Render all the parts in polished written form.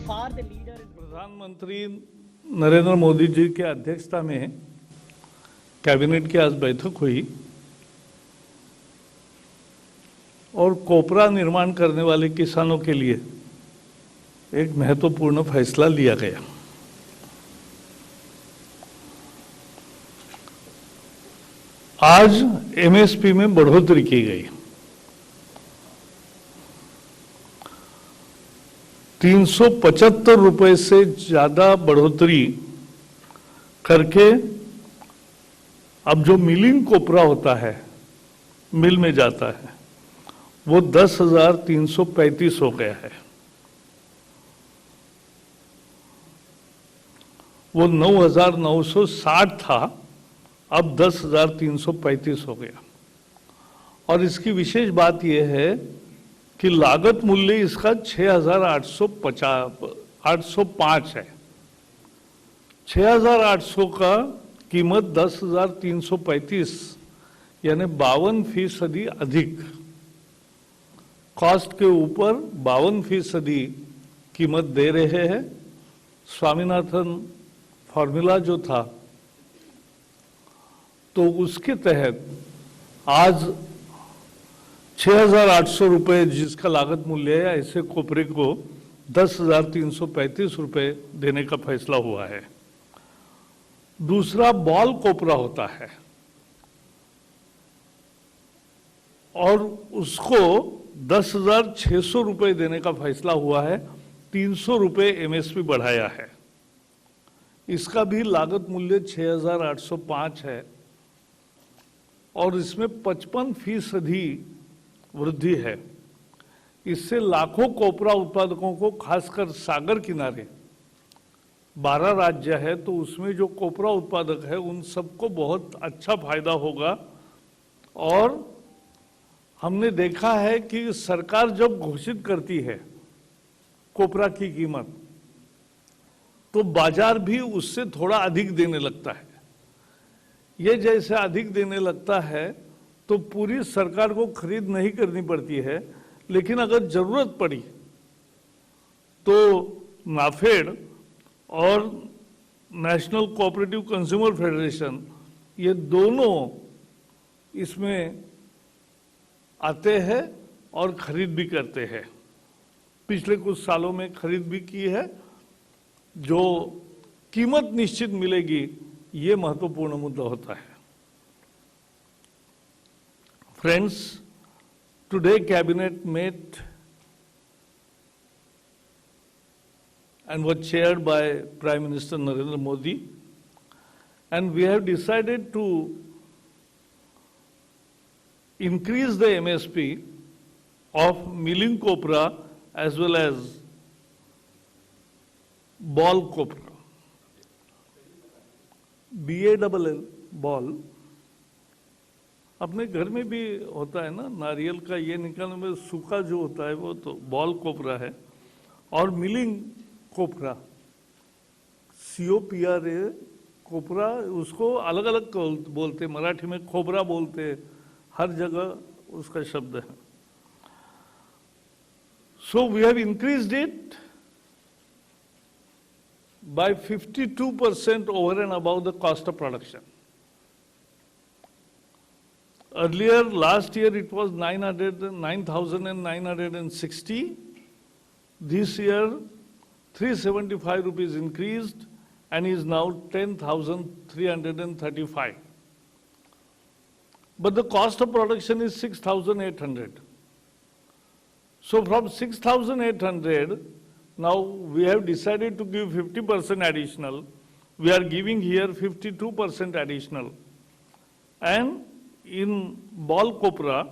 far the leader in प्रधानमंत्री नरेंद्र मोदी जी के अध्यक्षता में कैबिनेट की आज बैठक हुई और कोपरा निर्माण करने वाले किसानों के लिए एक महत्वपूर्ण फैसला लिया गया। आज एमएसपी में बढ़ोतरी की गई। 375 रुपए से ज्यादा बढ़ोतरी करके अब जो मिलिंग कोपरा होता है, मिल में जाता है, वो 10,335 हो गया है। वो 9,960 था, अब 10,335 हो गया। और इसकी विशेष बात यह है कि लागत मूल्य इसका 6,805 है। 6,800 का कीमत 10,335 यानी 52% अधिक, कॉस्ट के ऊपर 52% कीमत दे रहे हैं। स्वामीनाथन फॉर्मूला जो था, तो उसके तहत आज 6,800 रुपये जिसका लागत मूल्य है, ऐसे कोपरे को 10,335 रुपये देने का फैसला हुआ है। दूसरा बॉल कोपरा होता है और उसको 10,600 रुपये देने का फैसला हुआ है। 300 रुपये एमएसपी बढ़ाया है। इसका भी लागत मूल्य 6,805 है और इसमें 55% वृद्धि है। इससे लाखों कोपरा उत्पादकों को, खासकर सागर किनारे 12 राज्य है, तो उसमें जो कोपरा उत्पादक है उन सबको बहुत अच्छा फायदा होगा। और हमने देखा है कि सरकार जब घोषित करती है कोपरा की कीमत, तो बाजार भी उससे थोड़ा अधिक देने लगता है। ये जैसे अधिक देने लगता है तो पूरी सरकार को खरीद नहीं करनी पड़ती है, लेकिन अगर जरूरत पड़ी तो नाफेड और नेशनल कोऑपरेटिव कंज्यूमर फेडरेशन, ये दोनों इसमें आते हैं और खरीद भी करते हैं। पिछले कुछ सालों में खरीद भी की है। जो कीमत निश्चित मिलेगी, ये महत्वपूर्ण मुद्दा होता है। Friends, today cabinet met and was chaired by Prime Minister Narendra Modi, and we have decided to increase the MSP of milling copra as well as ball copra. BALL ball अपने घर में भी होता है ना, नारियल का ये निकालने में सूखा जो होता है वो तो बॉल कोपरा है। और मिलिंग कोपरा, COPRA कोपरा, उसको अलग अलग बोलते, मराठी में खोबरा बोलते, हर जगह उसका शब्द है। So we have increased it by 52% over and above the cost of production. Earlier, last year, it was 9,960. This year, 375 rupees increased and is now 10,335. But the cost of production is 6,800. So from 6,800, now we have decided to give 50% additional. We are giving here 52% additional. And in ball copra,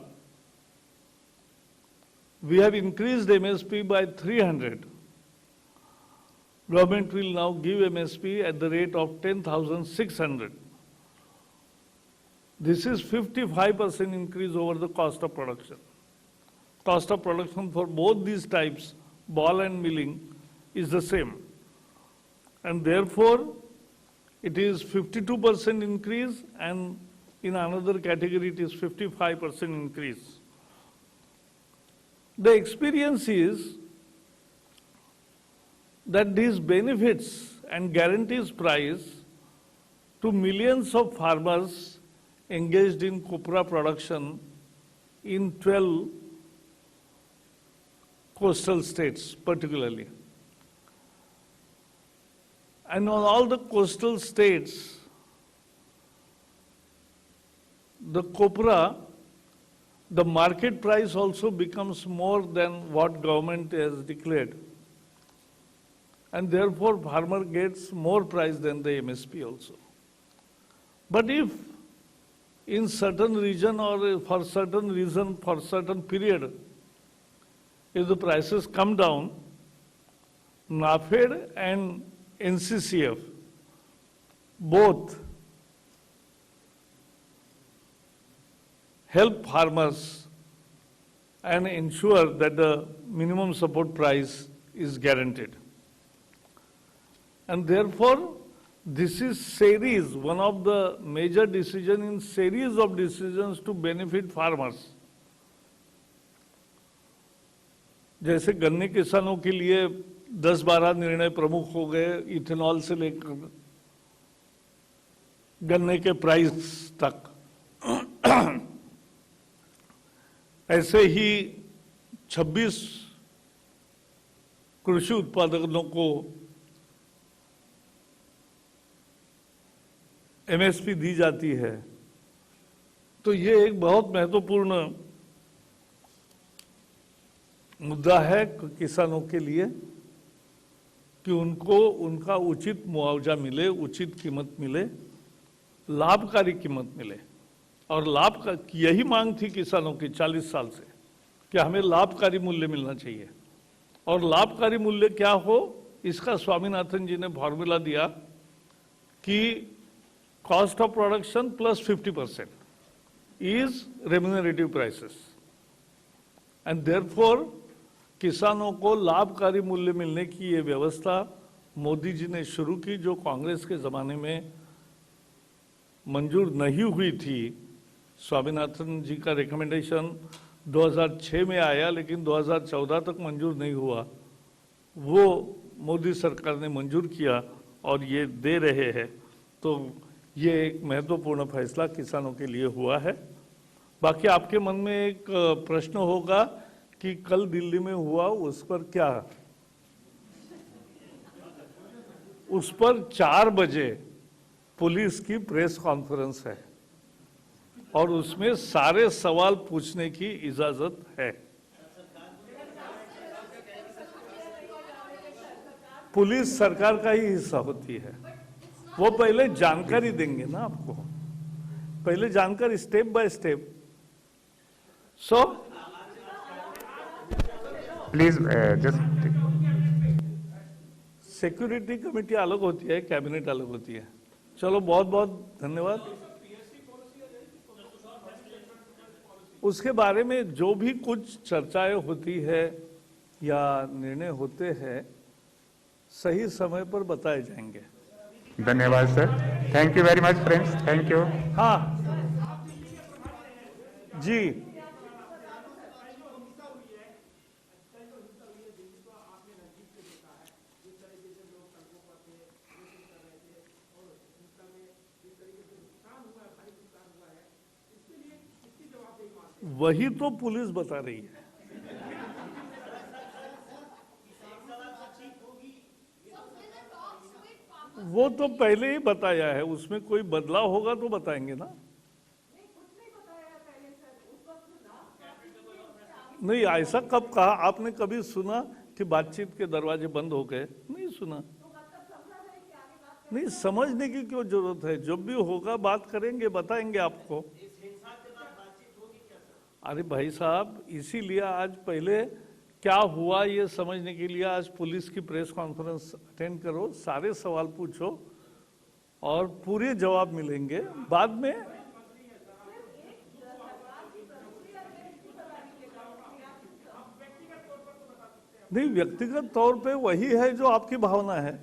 we have increased MSP by 300. Government will now give MSP at the rate of 10,600. This is 55% increase over the cost of production. Cost of production for both these types, ball and milling, is the same. And therefore, it is 52% increase, and in another category it is 55% increase. The experience is that these benefits and guarantees price to millions of farmers engaged in copra production in 12 coastal states particularly. And on all the coastal states, the copra, the market price also becomes more than what government has declared. And therefore farmer gets more price than the MSP also. But if in certain region or for certain reason, for certain period, if the prices come down, NAFED and NCCF both help farmers and ensure that the minimum support price is guaranteed. And therefore, this is series, one of the major decisions in series of decisions to benefit farmers. जैसे गन्ने किसानों के लिए 10-12 निर्णय प्रमुख हो गए, ethanol से लेकर गन्ने के प्राइस तक, ऐसे ही 26 कृषि उत्पादकों को एमएसपी दी जाती है। तो ये एक बहुत महत्वपूर्ण मुद्दा है किसानों के लिए कि उनको उनका उचित मुआवजा मिले, उचित कीमत मिले, लाभकारी कीमत मिले। और लाभ का यही मांग थी किसानों की 40 साल से कि हमें लाभकारी मूल्य मिलना चाहिए। और लाभकारी मूल्य क्या हो, इसका स्वामीनाथन जी ने फॉर्मूला दिया कि cost of production plus 50% is remunerative prices. And therefore, किसानों को लाभकारी मूल्य मिलने की ये व्यवस्था मोदी जी ने शुरू की, जो कांग्रेस के ज़माने में मंजूर नहीं हुई थी। स्वामीनाथन जी का रिकमेंडेशन 2006 में आया, लेकिन 2014 तक मंजूर नहीं हुआ। वो मोदी सरकार ने मंजूर किया और ये दे रहे हैं। तो ये एक महत्वपूर्ण फैसला किसानों के लिए हुआ है। बाकी आपके मन में एक प्रश्न होगा कि कल दिल्ली में हुआ, उस पर क्या? उस पर 4 बजे पुलिस की प्रेस कॉन्फ्रेंस है और उसमें सारे सवाल पूछने की इजाजत है। पुलिस सरकार का ही हिस्सा होती है। वो पहले जानकारी देंगे ना आपको, पहले जानकारी step by step. So please just security committee अलग होती है, कैबिनेट अलग होती है। चलो बहुत बहुत धन्यवाद। उसके बारे में जो भी कुछ चर्चाएं होती है या निर्णय होते हैं, सही समय पर बताए जाएंगे। धन्यवाद sir, thank you very much friends, thank you. हाँ जी, वही तो पुलिस बता रही है। वो तो पहले ही बताया है, उसमें कोई बदलाव होगा तो बताएंगे ना। नहीं, ऐसा कब कहा आपने? कभी सुना कि बातचीत के दरवाजे बंद हो गए? नहीं सुना। नहीं, समझने की क्यों जरूरत है? जब भी होगा बात करेंगे, बताएंगे आपको। अरे भाई साहब, इसीलिए आज पहले क्या हुआ ये समझने के लिए आज पुलिस की प्रेस कॉन्फ्रेंस अटेंड करो, सारे सवाल पूछो और पूरे जवाब मिलेंगे बाद में। नहीं, व्यक्तिगत तौर पे वही है जो आपकी भावना है।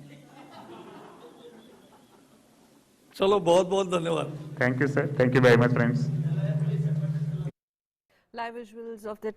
चलो बहुत बहुत धन्यवाद। Thank you sir, thank you very much friends. Live visuals of the